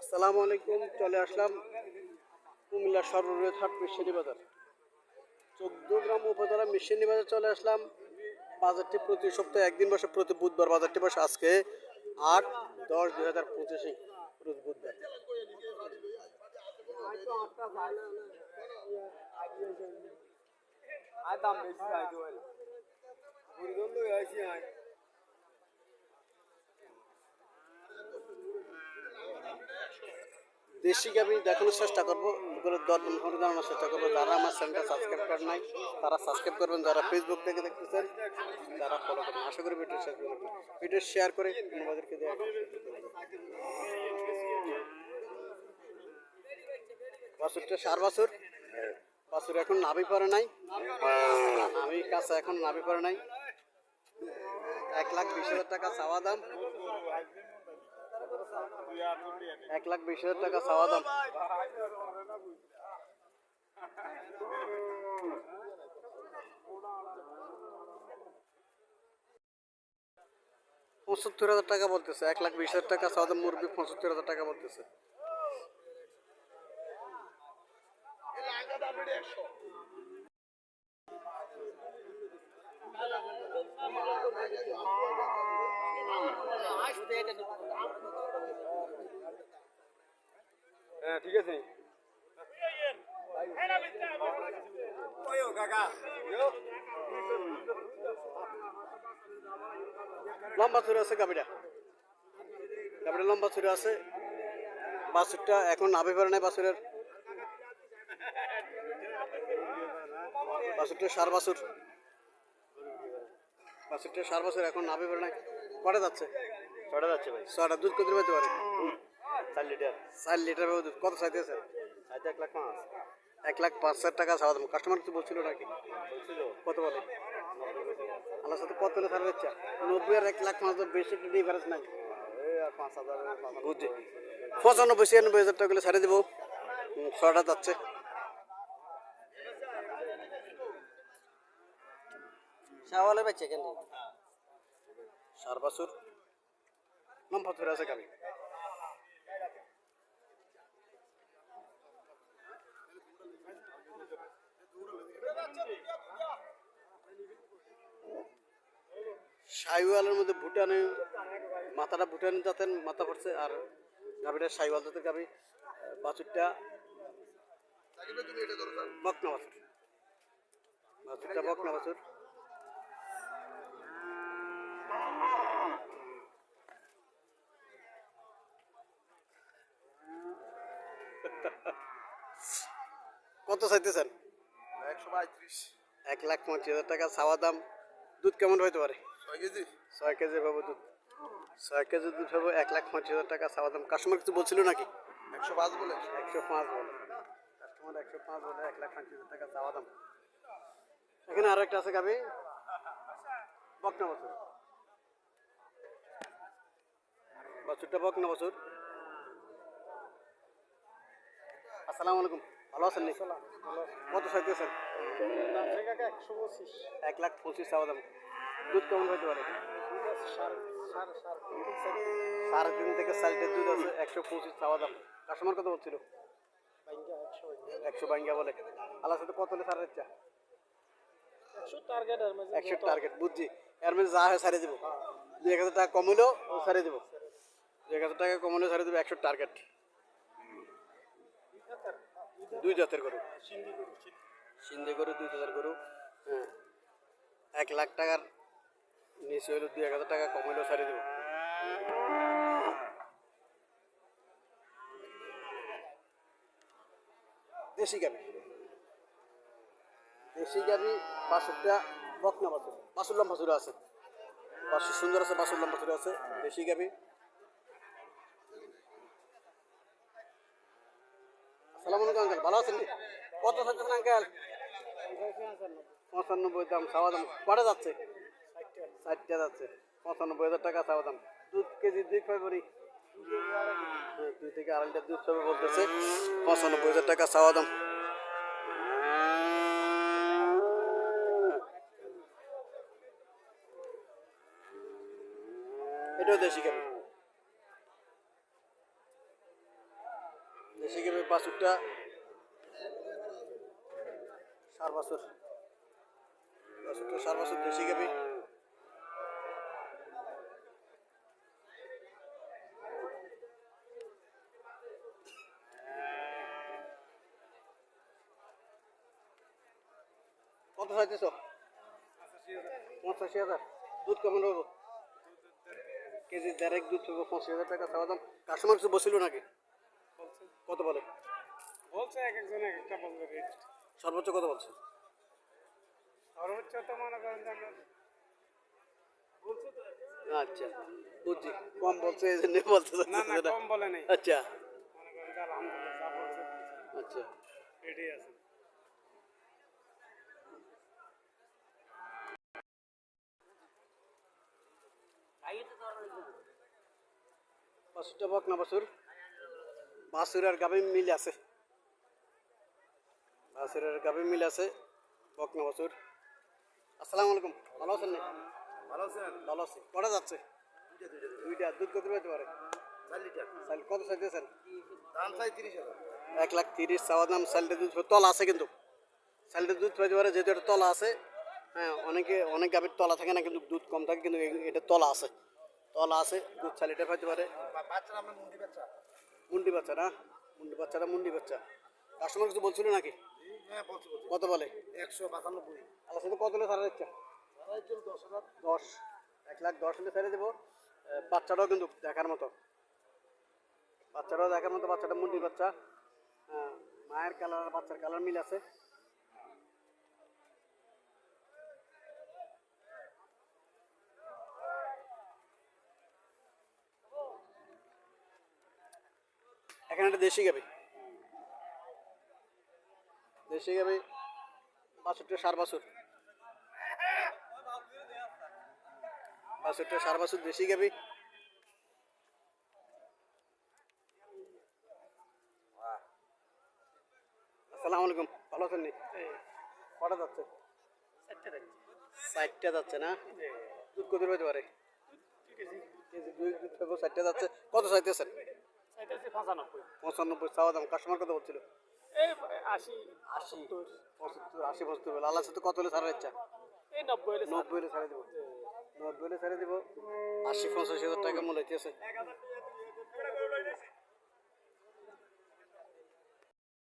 আসসালামু আলাইকুম। চলে আসলাম কুমিল্লা সর্ববৃহৎ হাট মিশনি বাজার, 14 গ্রাম উপজেলা মিশনি বাজার চলে আসলাম। বাজারটি প্রতি সপ্তাহে একদিন বসে, প্রতি বুধবার বাজারটি বসে। আজকে 8-10-2025 রোজ বুধবার। দেশি গাভী দেখানোর চেষ্টা করবো, এগুলোর দরদাম জানানোর চেষ্টা করবো। যারা আমার চ্যানেলটা সাবস্ক্রাইব করেন নাই তারা সাবস্ক্রাইব করবেন, যারা ফেসবুক থেকে দেখতেছেন তারা ফলো করবেন। আশা করি ভিডিও শেয়ার করে আমাদেরকে দেওয়া। বাছুরটা 4 বছর। বাছুর এখন নাভি পরে নাই, আমি কাছে এখন নাভি পরে নাই। 1,20,000 টাকা চাওয়া দাম। 1,20,000 টাকা চাওয়া দাম। $75,000 টাকা বলতেছে। 1,20,000 টাকা চাওয়া দাম। মুরগি 75,000 টাকা বলতেছে। হ্যাঁ ঠিক আছে। লম্বা ছুরি আছে গাবিটা, গাবিটা লম্বা ছুরি আছে। বাছুরটা এখন নাভি পরে নাই। বাছুরটা 4 বছর। বাছুরটা 4 বছর, এখন নাভি পরে নাই। কটা যাচ্ছে? ছটা যাচ্ছে ভাই। 6টা। দুধ কত পেতে পারে? 4 লিটার। 4 লিটার দুধ। কত চাইতেছে? আচ্ছা 1,05,000। 1,05,000 টাকা চাওয়া দাম। কাস্টমার কিছু বলছিল নাকি? বলছিল কত বলে? আল্লাহর সাথে কত হলে ছাড় দিচ্ছে? 90 আর 1,05,000 বেশি ডিফারেন্স নাই। এই আর 5,000 বুঝছি। 95-96,000 টাকা ছাড়ে দেবো। 6টা যাচ্ছে। শাওয়ালে বেচে কেন? 4 বছর। লম্বা ছুরি আছে গাবি। শাহিওয়ালের মধ্যে ভুটানে, মাথাটা ভুটানে জাতের মাথা পড়ছে। আর গাভিটা শাহিওয়াল জাতের গাভি। বাছুরটা বকনা বাছুর। বাছুরটা বকনা বাছুর। কত চাইতেছেন? 135। 1,35,000 টাকা চাওয়া দাম। দুধ কেমন হইতে পারে? 6 কেজি। 6 কেজি পাবো দুধ। 6 কেজি দুধ পাবো। 1,35,000 টাকা চাওয়া দাম। কাস্টমার কিছু বলছিল নাকি? 105 বলে। 105 বলে। কাস্টমার 105 বলে। 1,35,000 টাকা চাওয়া দাম। এখানে আরো একটা আছে গাবি, বকনা বাছুর। বাছুরটা বকনা বাছুর। আসসালামু আলাইকুম। ভালো আছেন নি? কত চাইতেছেন? 1,25,000 চাওয়া দাম। দুধ কেমন হইতে পারে? 3.5 থেকে 4 লিটার দুধ আছে। 125 চাওয়া দাম। কাস্টমার কত বলছিল? 100 ভাঙ্গা বলে। আল্লাহর সাথে কত হলে ছাড় ইচ্ছা? 100 টার্গেট। বুঝছি। এর মধ্যে যা হয় ছাড়িয়ে দেবো। 2,000 টাকা কম হলেও ছাড়িয়ে দেবো। 2,000 টাকা কম হলেও ছাড়িয়ে দেবো। 100 টার্গেট। 2 জাতের গরু। সিন্ধি গরু, 2 জাতের গরু। হ্যাঁ, 1,00,000 টাকার নিচে হলো। 2,000 টাকা কম হলেও ছাড়িয়ে দেবো। দেশি গাবি। দেশি গাবি। বাছুরটা বকনা বাছুর। বাছুর লম্বা ছুরি আছে। বাছুর সুন্দর আছে। বাছুর লম্বা ছুরি আছে। দেশি গাবি। আসসালামু আলাইকুম আঙ্কেল, ভালো আছেন? কত থাকতেছেন আঙ্কেল? 95 দাম চাওয়া দাম। কটা যাচ্ছে? 4টা যাচ্ছে। 95,000 টাকা চাওয়া দাম। দুধ কেজি 2 ফেব্রুয়ারি। 2 থেকে 2.5 লিটার দুধ পাবে বলতেছে। 95,000 টাকা চাওয়া দাম। এটাও দেশি গাবি। দেশি গাবি বাছুরটা 4 বছর, বাছুরটা 4 বছর দেশি গাবি। কত চাইতেছ? 85,000। দুধ কেমন হবো? কেজি ডাইরেক্ট দুধ হবো 85,000 টাকা চাওয়া দাম। কাস্টমার কিছু বসিল নাকি? কত বলে? বলছে এক একজন এক একটা বলবে রেট। সর্বোচ্চ কত বলছে? সর্বোচ্চ তো মনে করেন যে আমরা বলছে তো আচ্ছা, বুঝছি। কম বলছে এই জন্য বলতে না না চাচ্ছি না। কম বলে নেই, আচ্ছা মনে করেন যে আলহামদুলিল্লাহ যা বলছে আচ্ছা। রেডি আছে। বাছুরটা বকনা বাছুর, বাছুর আর গাভী মিল আছে, বাছুর আর গাভী মিল আছে, বকনা বাছুর। আসসালামু আলাইকুম, ভালো আছেন না? ভালো আছেন? ভালো আছি। কটা যাচ্ছে? দুইটা। দুধ কত পেতে পারে? 4 লিটার। চাল কত চাইতেছেন? দাম চাই 30,000। 1,30,000 চাওয়া দাম। চালটা দুধ তলা আছে কিন্তু, চালটা দুধ পেতে পারে যেহেতু এটা তলা আছে। হ্যাঁ, অনেক গাভীর তলা থাকে না, কিন্তু দুধ কম থাকে, কিন্তু এটা তলা আছে, তলা আছে, দুধ চাল এটা পেতে পারে। বাচ্চা আপনার মুন্ডি বাচ্চা? মুন্ডি বাচ্চা না? মুন্ডি বাচ্চা। কাস্টমার কিছু বলছিল নাকি? হ্যাঁ বলছি। কত বলে? 195। আল্লাহ সাথে কত হলে ছাড়ার ইচ্ছা? 10,000। 10। 1,10,000 হলে ছেড়ে দেবো। বাচ্চাটাও কিন্তু দেখার মতো, বাচ্চাটা মুন্ডির বাচ্চা। মায়ের কালার আর বাচ্চার কালার মিল আছে। এখানে একটা দেশি গাবি, বাছুরটা 4 বছর, দেশি গাবি। আসসালামু আলাইকুম, ভালো আছেন নি? কটা যাচ্ছে? 4টা যাচ্ছে না? দুধ কত হতে পারে? কেজি 2 দুধ পাবো, 4টা যাচ্ছে। কত চাইতেছেন? চাইতেছি 95, 95 চাওয়া দাম। কাস্টমার কত বলছিল? এই 80, 80, 75, 80, 75 বলে। আল্লাহ সাথে কত হলে ছাড়ার ইচ্ছা? এই 90 হলে 90 হলে ছেড়ে দেবো। 90 হলে ছেড়ে দেবো। 80-85,000 টাকা মূল্য হইতেছে।